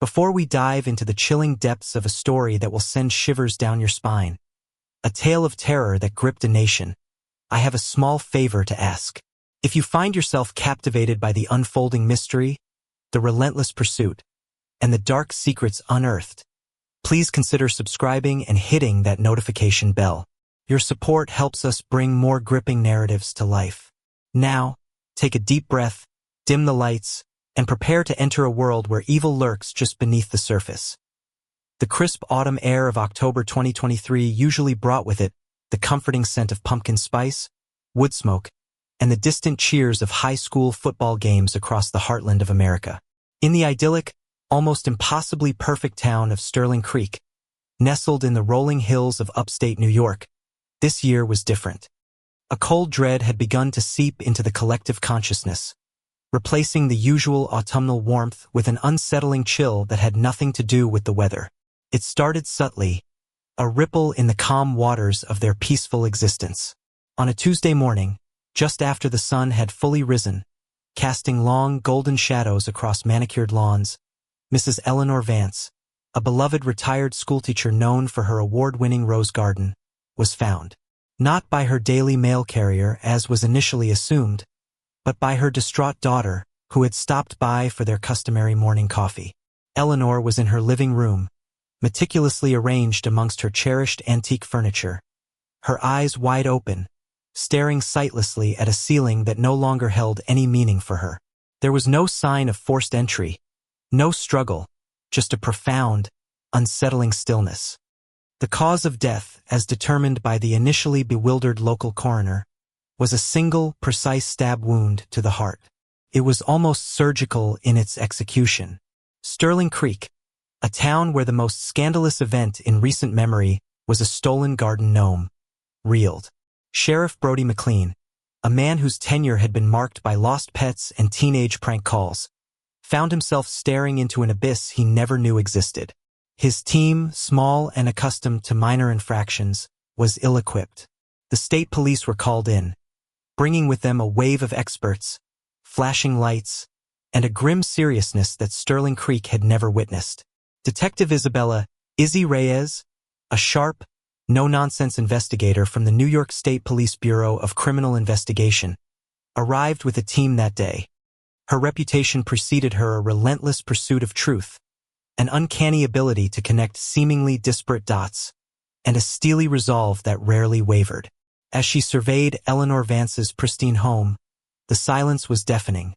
Before we dive into the chilling depths of a story that will send shivers down your spine, a tale of terror that gripped a nation, I have a small favor to ask. If you find yourself captivated by the unfolding mystery, the relentless pursuit, and the dark secrets unearthed, please consider subscribing and hitting that notification bell. Your support helps us bring more gripping narratives to life. Now, take a deep breath, dim the lights, and prepare to enter a world where evil lurks just beneath the surface. The crisp autumn air of October 2023 usually brought with it the comforting scent of pumpkin spice, wood smoke, and the distant cheers of high school football games across the heartland of America. In the idyllic, almost impossibly perfect town of Sterling Creek, nestled in the rolling hills of upstate New York, this year was different. A cold dread had begun to seep into the collective consciousness, replacing the usual autumnal warmth with an unsettling chill that had nothing to do with the weather. It started subtly, a ripple in the calm waters of their peaceful existence. On a Tuesday morning, just after the sun had fully risen, casting long golden shadows across manicured lawns, Mrs. Eleanor Vance, a beloved retired schoolteacher known for her award-winning rose garden, was found. Not by her daily mail carrier as was initially assumed, but by her distraught daughter, who had stopped by for their customary morning coffee. Eleanor was in her living room, meticulously arranged amongst her cherished antique furniture, her eyes wide open, staring sightlessly at a ceiling that no longer held any meaning for her. There was no sign of forced entry, no struggle, just a profound, unsettling stillness. The cause of death, as determined by the initially bewildered local coroner, was a single, precise stab wound to the heart. It was almost surgical in its execution. Sterling Creek, a town where the most scandalous event in recent memory was a stolen garden gnome, reeled. Sheriff Brody McLean, a man whose tenure had been marked by lost pets and teenage prank calls, found himself staring into an abyss he never knew existed. His team, small and accustomed to minor infractions, was ill-equipped. The state police were called in, bringing with them a wave of experts, flashing lights, and a grim seriousness that Sterling Creek had never witnessed. Detective Isabella "Izzy" Reyes, a sharp, no-nonsense investigator from the New York State Police Bureau of Criminal Investigation, arrived with a team that day. Her reputation preceded her a relentless pursuit of truth, an uncanny ability to connect seemingly disparate dots, and a steely resolve that rarely wavered. As she surveyed Eleanor Vance's pristine home, the silence was deafening,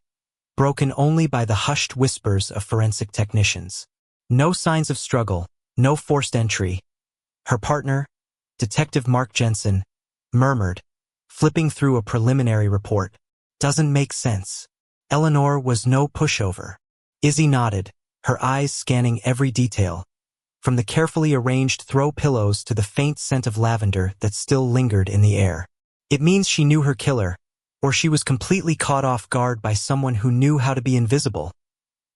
broken only by the hushed whispers of forensic technicians. No signs of struggle, no forced entry. Her partner, Detective Mark Jensen, murmured, flipping through a preliminary report, "Doesn't make sense." Eleanor was no pushover. Izzy nodded, her eyes scanning every detail, from the carefully arranged throw pillows to the faint scent of lavender that still lingered in the air. It means she knew her killer, or she was completely caught off guard by someone who knew how to be invisible,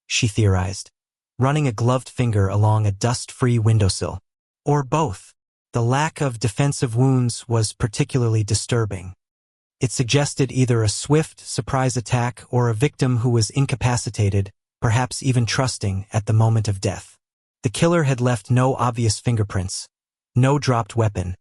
she theorized, running a gloved finger along a dust-free windowsill. Or both. The lack of defensive wounds was particularly disturbing. It suggested either a swift, surprise attack or a victim who was incapacitated, perhaps even trusting, at the moment of death. The killer had left no obvious fingerprints, no dropped weapon,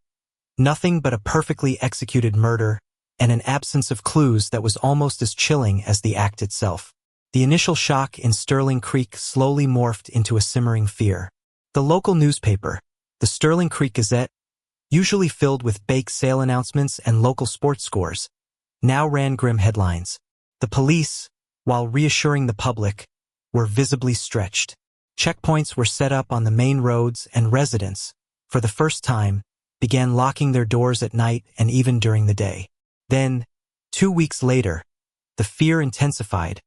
nothing but a perfectly executed murder and an absence of clues that was almost as chilling as the act itself. The initial shock in Sterling Creek slowly morphed into a simmering fear. The local newspaper, the Sterling Creek Gazette, usually filled with bake sale announcements and local sports scores, now ran grim headlines. The police, while reassuring the public, were visibly stretched. Checkpoints were set up on the main roads, and residents, for the first time, began locking their doors at night and even during the day. Then, 2 weeks later, the fear intensified,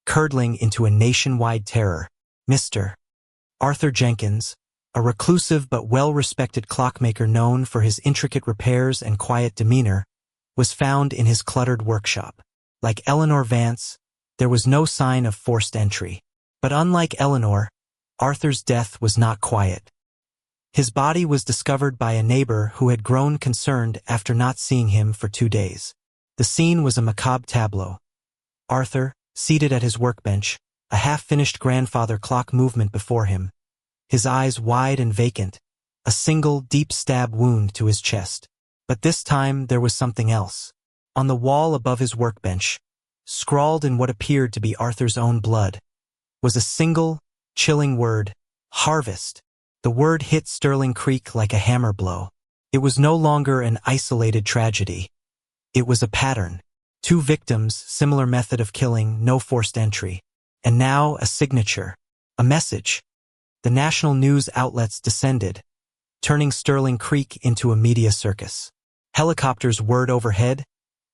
curdling into a nationwide terror. Mr. Arthur Jenkins, a reclusive but well-respected clockmaker known for his intricate repairs and quiet demeanor, was found in his cluttered workshop. Like Eleanor Vance, there was no sign of forced entry. But unlike Eleanor, Arthur's death was not quiet. His body was discovered by a neighbor who had grown concerned after not seeing him for 2 days. The scene was a macabre tableau. Arthur, seated at his workbench, a half-finished grandfather clock movement before him, his eyes wide and vacant, a single deep stab wound to his chest. But this time there was something else. On the wall above his workbench, scrawled in what appeared to be Arthur's own blood, was a single, chilling word: harvest. The word hit Sterling Creek like a hammer blow. It was no longer an isolated tragedy. It was a pattern. 2 victims, similar method of killing, no forced entry. And now a signature, a message. The national news outlets descended, turning Sterling Creek into a media circus. Helicopters whirred overhead,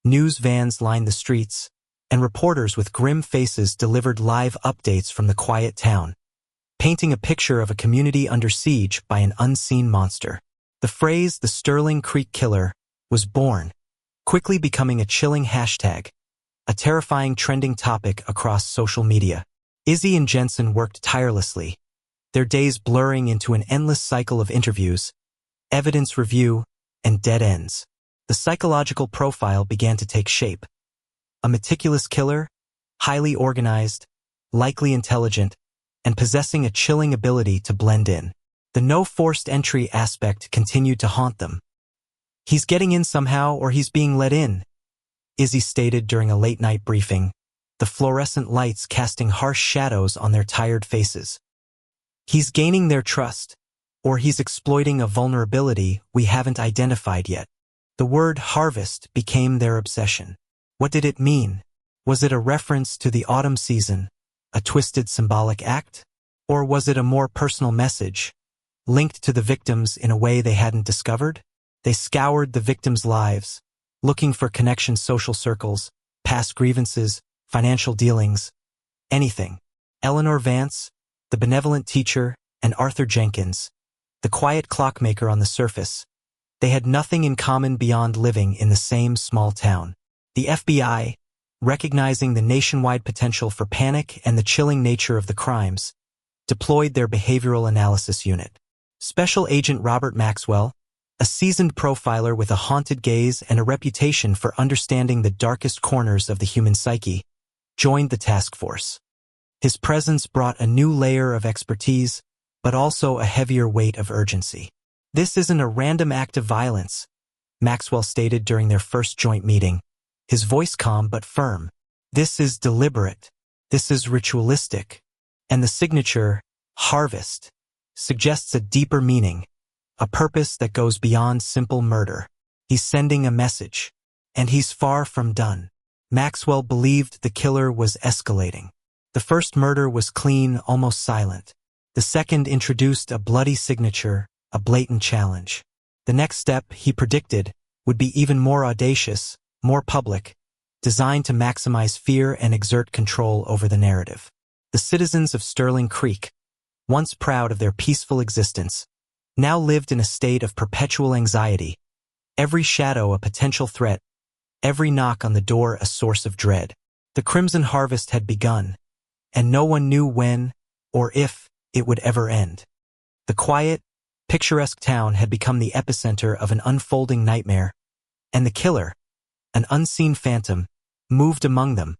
news vans lined the streets, and reporters with grim faces delivered live updates from the quiet town, painting a picture of a community under siege by an unseen monster. The phrase, "the Sterling Creek Killer," was born, quickly becoming a chilling hashtag, a terrifying trending topic across social media. Izzy and Jensen worked tirelessly, their days blurring into an endless cycle of interviews, evidence review, and dead ends. The psychological profile began to take shape. A meticulous killer, highly organized, likely intelligent, and possessing a chilling ability to blend in. The no forced entry aspect continued to haunt them. "He's getting in somehow, or he's being let in," Izzy stated during a late-night briefing, the fluorescent lights casting harsh shadows on their tired faces. "He's gaining their trust, or he's exploiting a vulnerability we haven't identified yet." The word harvest became their obsession. What did it mean? Was it a reference to the autumn season, a twisted symbolic act? Or was it a more personal message, linked to the victims in a way they hadn't discovered? They scoured the victims' lives, looking for connection, social circles, past grievances, financial dealings, anything. Eleanor Vance, the benevolent teacher, and Arthur Jenkins, the quiet clockmaker on the surface, they had nothing in common beyond living in the same small town. The FBI, recognizing the nationwide potential for panic and the chilling nature of the crimes, deployed their behavioral analysis unit. Special Agent Robert Maxwell, a seasoned profiler with a haunted gaze and a reputation for understanding the darkest corners of the human psyche, joined the task force. His presence brought a new layer of expertise, but also a heavier weight of urgency. "This isn't a random act of violence," Maxwell stated during their first joint meeting, his voice calm but firm. "This is deliberate. This is ritualistic. And the signature, harvest, suggests a deeper meaning, a purpose that goes beyond simple murder. He's sending a message. And he's far from done." Maxwell believed the killer was escalating. The first murder was clean, almost silent. The second introduced a bloody signature, a blatant challenge. The next step, he predicted, would be even more audacious, more public, designed to maximize fear and exert control over the narrative. The citizens of Sterling Creek, once proud of their peaceful existence, now lived in a state of perpetual anxiety, every shadow a potential threat, every knock on the door a source of dread. The crimson harvest had begun, and no one knew when or if it would ever end. The quiet, picturesque town had become the epicenter of an unfolding nightmare, and the killer, an unseen phantom, moved among them,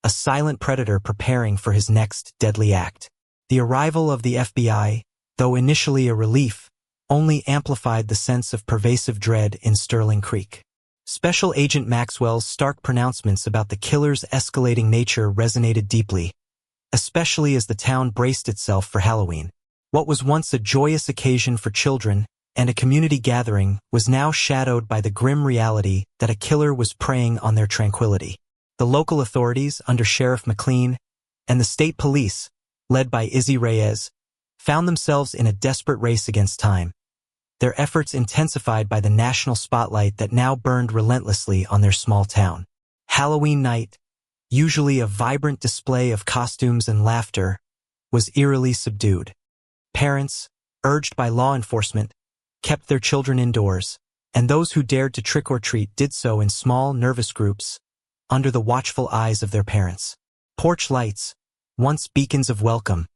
a silent predator preparing for his next deadly act. The arrival of the FBI, though initially a relief, only amplified the sense of pervasive dread in Sterling Creek. Special Agent Maxwell's stark pronouncements about the killer's escalating nature resonated deeply, especially as the town braced itself for Halloween. What was once a joyous occasion for children and a community gathering was now shadowed by the grim reality that a killer was preying on their tranquility. The local authorities, under Sheriff McLean, and the state police, led by Izzy Reyes, found themselves in a desperate race against time, their efforts intensified by the national spotlight that now burned relentlessly on their small town. Halloween night, usually a vibrant display of costumes and laughter, was eerily subdued. Parents, urged by law enforcement, kept their children indoors, and those who dared to trick or treat did so in small, nervous groups, under the watchful eyes of their parents. Porch lights, once beacons of welcome,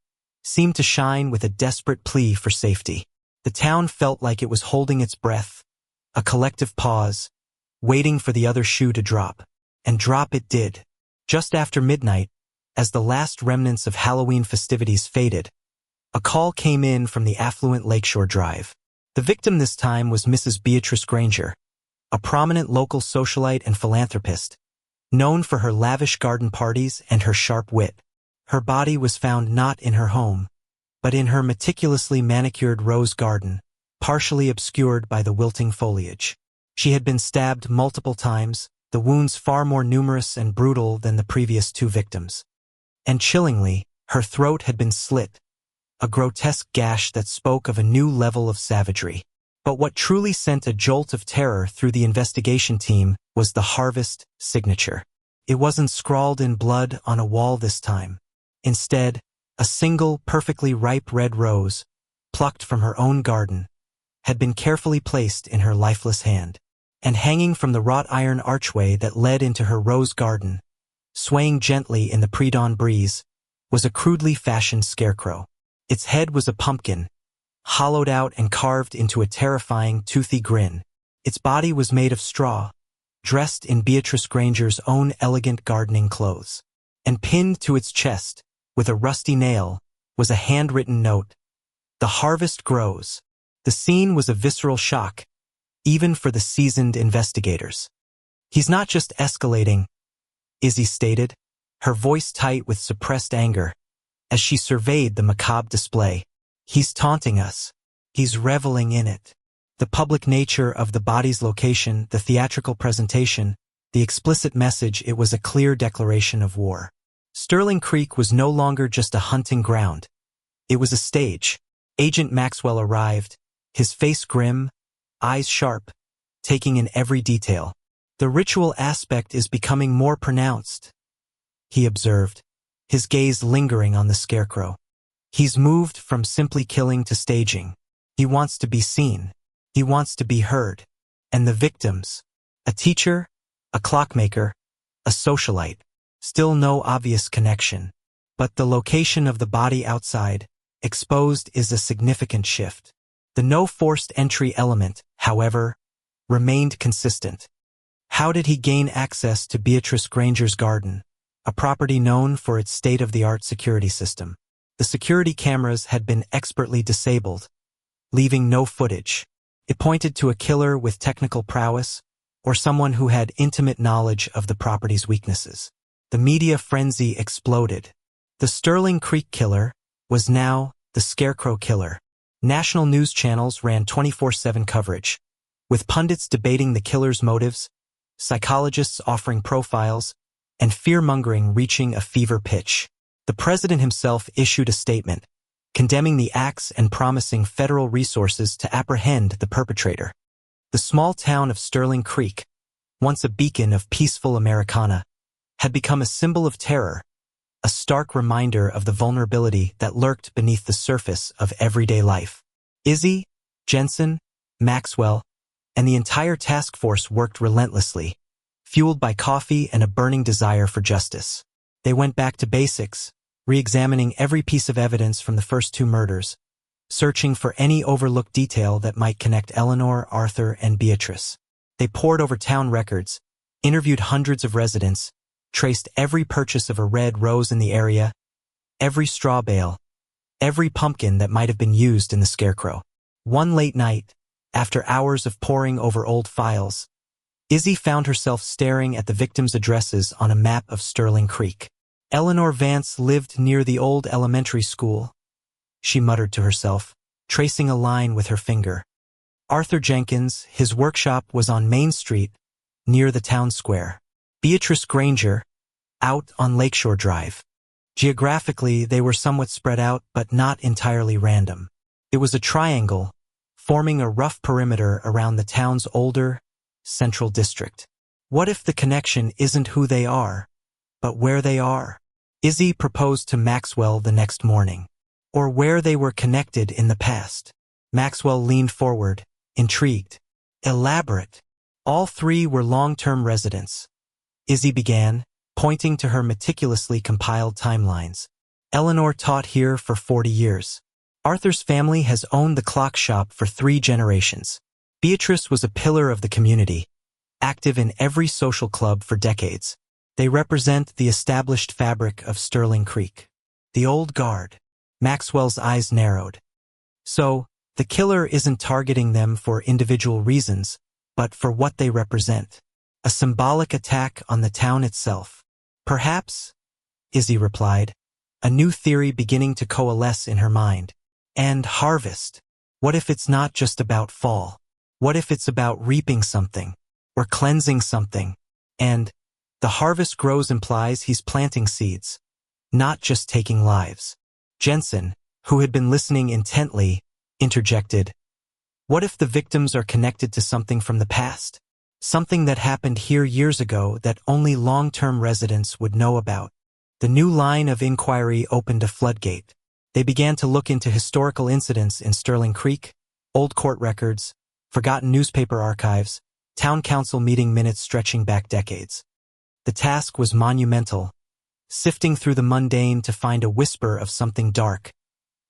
seemed to shine with a desperate plea for safety. The town felt like it was holding its breath, a collective pause, waiting for the other shoe to drop. And drop it did. Just after midnight, As the last remnants of Halloween festivities faded, a call came in from the affluent Lakeshore Drive. The victim this time was Mrs. Beatrice Granger, a prominent local socialite and philanthropist, known for her lavish garden parties and her sharp wit. Her body was found not in her home, but in her meticulously manicured rose garden, partially obscured by the wilting foliage. She had been stabbed multiple times, the wounds far more numerous and brutal than the previous two victims. And chillingly, her throat had been slit, a grotesque gash that spoke of a new level of savagery. But what truly sent a jolt of terror through the investigation team was the harvest signature. It wasn't scrawled in blood on a wall this time. Instead, a single perfectly ripe red rose, plucked from her own garden, had been carefully placed in her lifeless hand. And hanging from the wrought iron archway that led into her rose garden, swaying gently in the pre-dawn breeze, was a crudely fashioned scarecrow. Its head was a pumpkin, hollowed out and carved into a terrifying, toothy grin. Its body was made of straw, dressed in Beatrice Granger's own elegant gardening clothes. And pinned to its chest, with a rusty nail, was a handwritten note. "The harvest grows." The scene was a visceral shock, even for the seasoned investigators. "He's not just escalating," Izzy stated, her voice tight with suppressed anger, as she surveyed the macabre display. "He's taunting us. He's reveling in it." The public nature of the body's location, the theatrical presentation, the explicit message, it was a clear declaration of war. Sterling Creek was no longer just a hunting ground. It was a stage. Agent Maxwell arrived, his face grim, eyes sharp, taking in every detail. "The ritual aspect is becoming more pronounced," he observed, his gaze lingering on the scarecrow. "He's moved from simply killing to staging. He wants to be seen. He wants to be heard." And the victims, a teacher, a clockmaker, a socialite, still no obvious connection. But the location of the body outside, exposed, is a significant shift. The no forced entry element, however, remained consistent. How did he gain access to Beatrice Granger's garden, a property known for its state-of-the-art security system? The security cameras had been expertly disabled, leaving no footage. It pointed to a killer with technical prowess, or someone who had intimate knowledge of the property's weaknesses. The media frenzy exploded. The Sterling Creek killer was now the Scarecrow killer. National news channels ran 24/7 coverage, with pundits debating the killer's motives, psychologists offering profiles, and fear-mongering reaching a fever pitch. The president himself issued a statement, condemning the acts and promising federal resources to apprehend the perpetrator. The small town of Sterling Creek, once a beacon of peaceful Americana, had become a symbol of terror, a stark reminder of the vulnerability that lurked beneath the surface of everyday life. Izzy, Jensen, Maxwell, and the entire task force worked relentlessly, fueled by coffee and a burning desire for justice. They went back to basics, re-examining every piece of evidence from the first two murders, searching for any overlooked detail that might connect Eleanor, Arthur, and Beatrice. They pored over town records, interviewed hundreds of residents, traced every purchase of a red rose in the area, every straw bale, every pumpkin that might have been used in the scarecrow. One late night, after hours of poring over old files, Izzy found herself staring at the victims' addresses on a map of Sterling Creek. "Eleanor Vance lived near the old elementary school," she muttered to herself, tracing a line with her finger. "Arthur Jenkins, his workshop was on Main Street, near the town square. Beatrice Granger, out on Lakeshore Drive." Geographically, they were somewhat spread out, but not entirely random. It was a triangle, forming a rough perimeter around the town's older, central district. What if the connection isn't who they are, but where they are? Izzy proposed to Maxwell the next morning. Or where they were connected in the past. Maxwell leaned forward, intrigued. "Elaborate." "All three were long-term residents," Izzy began, pointing to her meticulously compiled timelines. "Eleanor taught here for 40 years. Arthur's family has owned the clock shop for 3 generations. Beatrice was a pillar of the community, active in every social club for decades. They represent the established fabric of Sterling Creek. The old guard. Maxwell's eyes narrowed. So, the killer isn't targeting them for individual reasons, but for what they represent. A symbolic attack on the town itself. Perhaps, Izzy replied, a new theory beginning to coalesce in her mind. And harvest. What if it's not just about fall? What if it's about reaping something? Or cleansing something? And the harvest grows implies he's planting seeds, not just taking lives. Jensen, who had been listening intently, interjected. What if the victims are connected to something from the past? Something that happened here years ago that only long-term residents would know about. The new line of inquiry opened a floodgate. They began to look into historical incidents in Sterling Creek, old court records, forgotten newspaper archives, town council meeting minutes stretching back decades. The task was monumental, sifting through the mundane to find a whisper of something dark,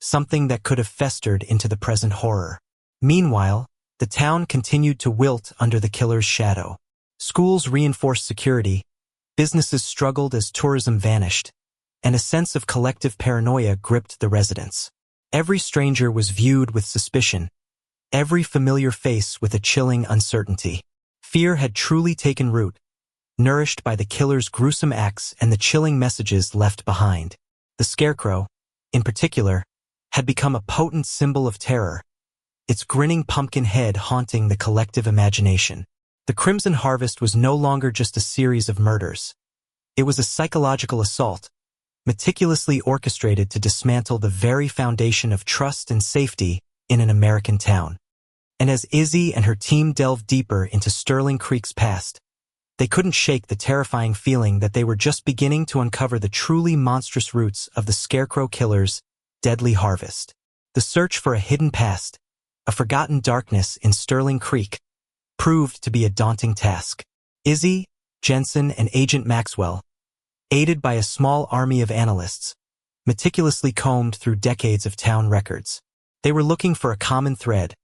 something that could have festered into the present horror. Meanwhile, the town continued to wilt under the killer's shadow. Schools reinforced security, businesses struggled as tourism vanished, and a sense of collective paranoia gripped the residents. Every stranger was viewed with suspicion, every familiar face with a chilling uncertainty. Fear had truly taken root, nourished by the killer's gruesome acts and the chilling messages left behind. The scarecrow, in particular, had become a potent symbol of terror, its grinning pumpkin head haunting the collective imagination. The Crimson Harvest was no longer just a series of murders. It was a psychological assault, meticulously orchestrated to dismantle the very foundation of trust and safety in an American town. And as Izzy and her team delved deeper into Sterling Creek's past, they couldn't shake the terrifying feeling that they were just beginning to uncover the truly monstrous roots of the Scarecrow Killer's deadly harvest. The search for a hidden past, a forgotten darkness in Sterling Creek, proved to be a daunting task. Izzy, Jensen, and Agent Maxwell, aided by a small army of analysts, meticulously combed through decades of town records. They were looking for a common thread,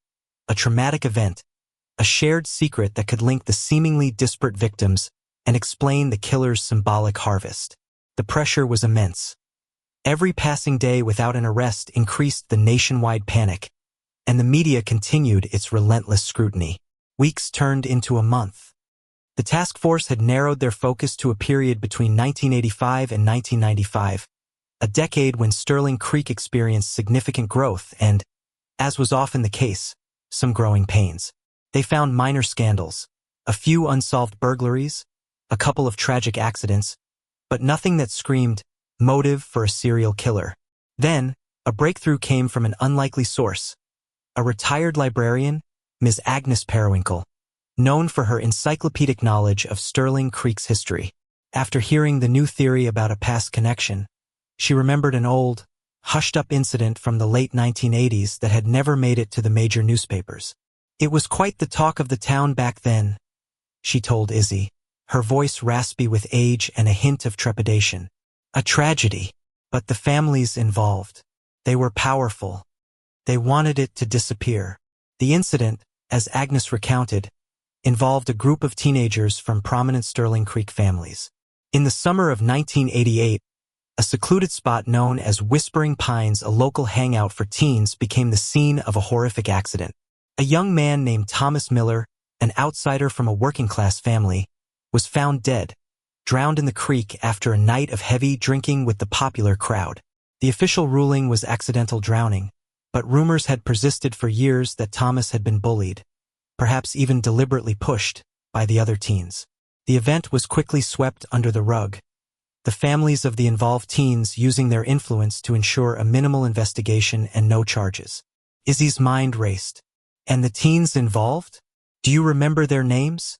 a traumatic event, a shared secret that could link the seemingly disparate victims and explain the killer's symbolic harvest. The pressure was immense. Every passing day without an arrest increased the nationwide panic, and the media continued its relentless scrutiny. Weeks turned into a month. The task force had narrowed their focus to a period between 1985 and 1995, a decade when Sterling Creek experienced significant growth and, as was often the case, some growing pains. They found minor scandals, a few unsolved burglaries, a couple of tragic accidents, but nothing that screamed motive for a serial killer. Then, a breakthrough came from an unlikely source, a retired librarian, Ms. Agnes Periwinkle, known for her encyclopedic knowledge of Sterling Creek's history. After hearing the new theory about a past connection, she remembered an old, hushed-up incident from the late 1980s that had never made it to the major newspapers. It was quite the talk of the town back then, she told Izzy, her voice raspy with age and a hint of trepidation. A tragedy, but the families involved. They were powerful. They wanted it to disappear. The incident, as Agnes recounted, involved a group of teenagers from prominent Sterling Creek families. In the summer of 1988, a secluded spot known as Whispering Pines, a local hangout for teens, became the scene of a horrific accident. A young man named Thomas Miller, an outsider from a working-class family, was found dead, drowned in the creek after a night of heavy drinking with the popular crowd. The official ruling was accidental drowning, but rumors had persisted for years that Thomas had been bullied, perhaps even deliberately pushed, by the other teens. The event was quickly swept under the rug, the families of the involved teens using their influence to ensure a minimal investigation and no charges. Izzy's mind raced. And the teens involved? Do you remember their names?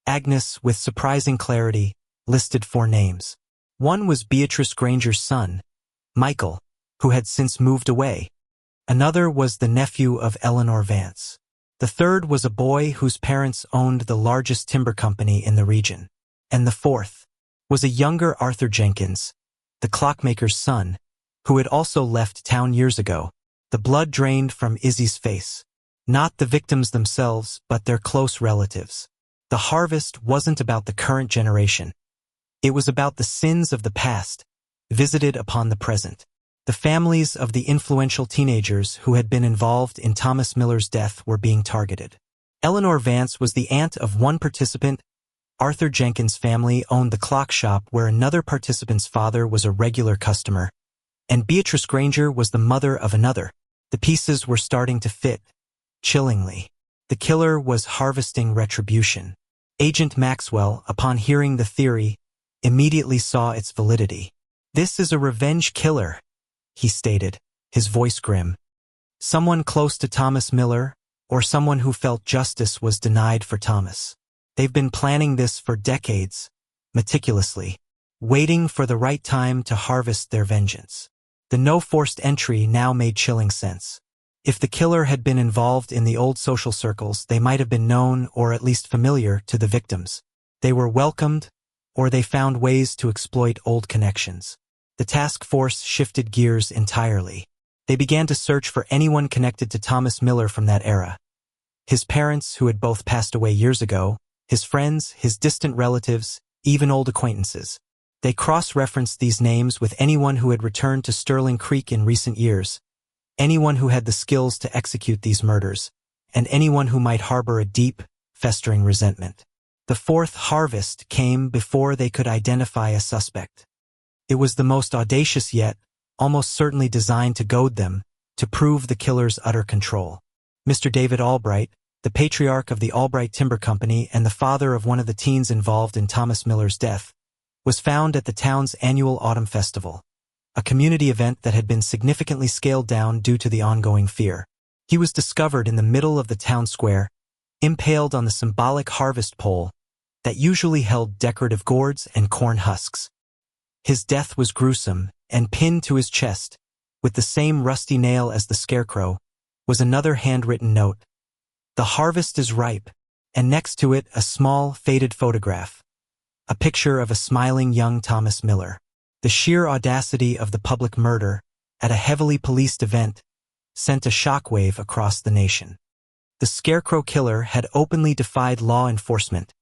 Agnes, with surprising clarity, listed 4 names. One was Beatrice Granger's son, Michael, who had since moved away. Another was the nephew of Eleanor Vance. The third was a boy whose parents owned the largest timber company in the region. And the fourth was a younger Arthur Jenkins, the clockmaker's son, who had also left town years ago. The blood drained from Izzy's face. Not the victims themselves, but their close relatives. The harvest wasn't about the current generation. It was about the sins of the past, visited upon the present. The families of the influential teenagers who had been involved in Thomas Miller's death were being targeted. Eleanor Vance was the aunt of one participant. Arthur Jenkins' family owned the clock shop where another participant's father was a regular customer, and Beatrice Granger was the mother of another. The pieces were starting to fit, chillingly. The killer was harvesting retribution. Agent Maxwell, upon hearing the theory, immediately saw its validity. "This is a revenge killer," he stated, his voice grim. "Someone close to Thomas Miller, or someone who felt justice was denied for Thomas. They've been planning this for decades, meticulously, waiting for the right time to harvest their vengeance." The no forced entry now made chilling sense. If the killer had been involved in the old social circles, they might have been known or at least familiar to the victims. They were welcomed, or they found ways to exploit old connections. The task force shifted gears entirely. They began to search for anyone connected to Thomas Miller from that era. His parents, who had both passed away years ago, his friends, his distant relatives, even old acquaintances. They cross-referenced these names with anyone who had returned to Sterling Creek in recent years, anyone who had the skills to execute these murders, and anyone who might harbor a deep, festering resentment. The fourth harvest came before they could identify a suspect. It was the most audacious yet, almost certainly designed to goad them, to prove the killer's utter control. Mr. David Albright, the patriarch of the Albright Timber Company and the father of one of the teens involved in Thomas Miller's death, was found at the town's annual Autumn Festival, a community event that had been significantly scaled down due to the ongoing fear. He was discovered in the middle of the town square, impaled on the symbolic harvest pole that usually held decorative gourds and corn husks. His death was gruesome, and pinned to his chest, with the same rusty nail as the scarecrow, was another handwritten note. "The harvest is ripe," and next to it a small, faded photograph, a picture of a smiling young Thomas Miller. The sheer audacity of the public murder, at a heavily policed event, sent a shockwave across the nation. The Scarecrow killer had openly defied law enforcement,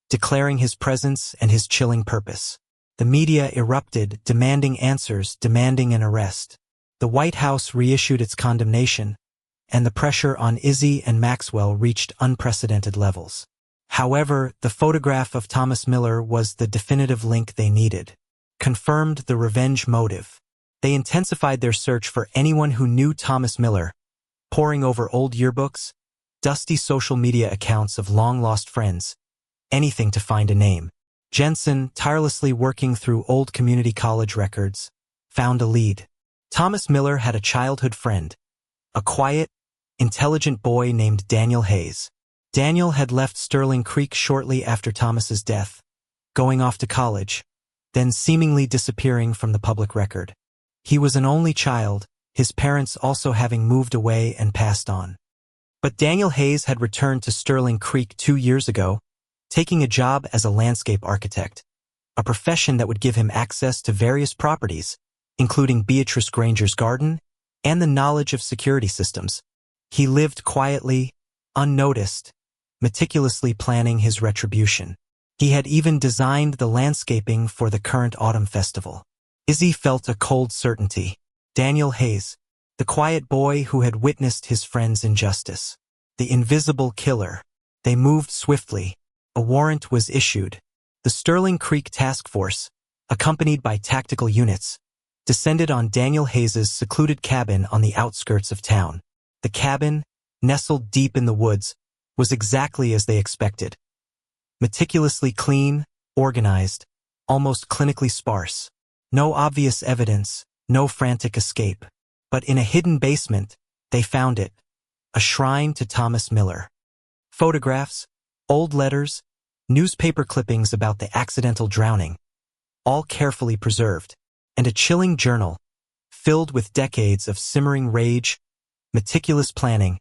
declaring his presence and his chilling purpose. The media erupted, demanding answers, demanding an arrest. The White House reissued its condemnation, and the pressure on Izzy and Maxwell reached unprecedented levels. However, the photograph of Thomas Miller was the definitive link they needed. Confirmed the revenge motive. They intensified their search for anyone who knew Thomas Miller, poring over old yearbooks, dusty social media accounts of long-lost friends, anything to find a name. Jensen, tirelessly working through old community college records, found a lead. Thomas Miller had a childhood friend, a quiet, intelligent boy named Daniel Hayes. Daniel had left Sterling Creek shortly after Thomas's death, going off to college, then seemingly disappearing from the public record. He was an only child, his parents also having moved away and passed on. But Daniel Hayes had returned to Sterling Creek 2 years ago, taking a job as a landscape architect, a profession that would give him access to various properties, including Beatrice Granger's garden and the knowledge of security systems. He lived quietly, unnoticed, meticulously planning his retribution. He had even designed the landscaping for the current autumn festival. Izzy felt a cold certainty. Daniel Hayes, the quiet boy who had witnessed his friend's injustice. The invisible killer. They moved swiftly. A warrant was issued. The Sterling Creek Task Force, accompanied by tactical units, descended on Daniel Hayes's secluded cabin on the outskirts of town. The cabin, nestled deep in the woods, was exactly as they expected. Meticulously clean, organized, almost clinically sparse. No obvious evidence, no frantic escape. But in a hidden basement, they found it. A shrine to Thomas Miller. Photographs, old letters, newspaper clippings about the accidental drowning, all carefully preserved, and a chilling journal, filled with decades of simmering rage, meticulous planning,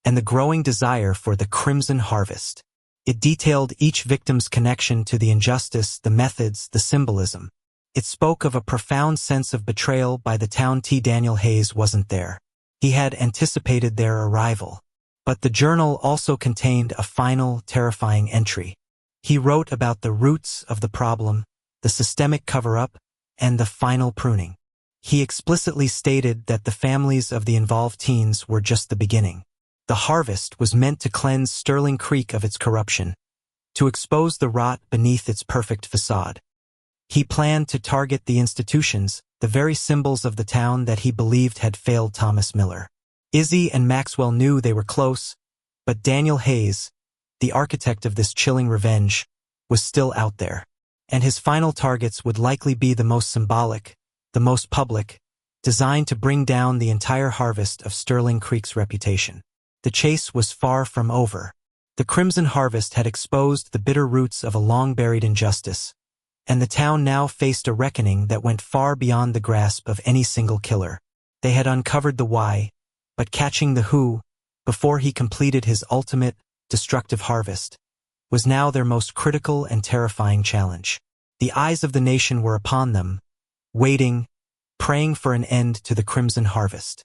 and the growing desire for the crimson harvest. It detailed each victim's connection to the injustice, the methods, the symbolism. It spoke of a profound sense of betrayal by the town. Daniel Hayes wasn't there. He had anticipated their arrival. But the journal also contained a final, terrifying entry. He wrote about the roots of the problem, the systemic cover-up, and the final pruning. He explicitly stated that the families of the involved teens were just the beginning. The harvest was meant to cleanse Sterling Creek of its corruption, to expose the rot beneath its perfect facade. He planned to target the institutions, the very symbols of the town that he believed had failed Thomas Miller. Izzy and Maxwell knew they were close, but Daniel Hayes, the architect of this chilling revenge, was still out there. And his final targets would likely be the most symbolic, the most public, designed to bring down the entire harvest of Sterling Creek's reputation. The chase was far from over. The Crimson Harvest had exposed the bitter roots of a long-buried injustice, and the town now faced a reckoning that went far beyond the grasp of any single killer. They had uncovered the why, but catching the who, before he completed his ultimate, destructive harvest, was now their most critical and terrifying challenge. The eyes of the nation were upon them, waiting, praying for an end to the Crimson Harvest.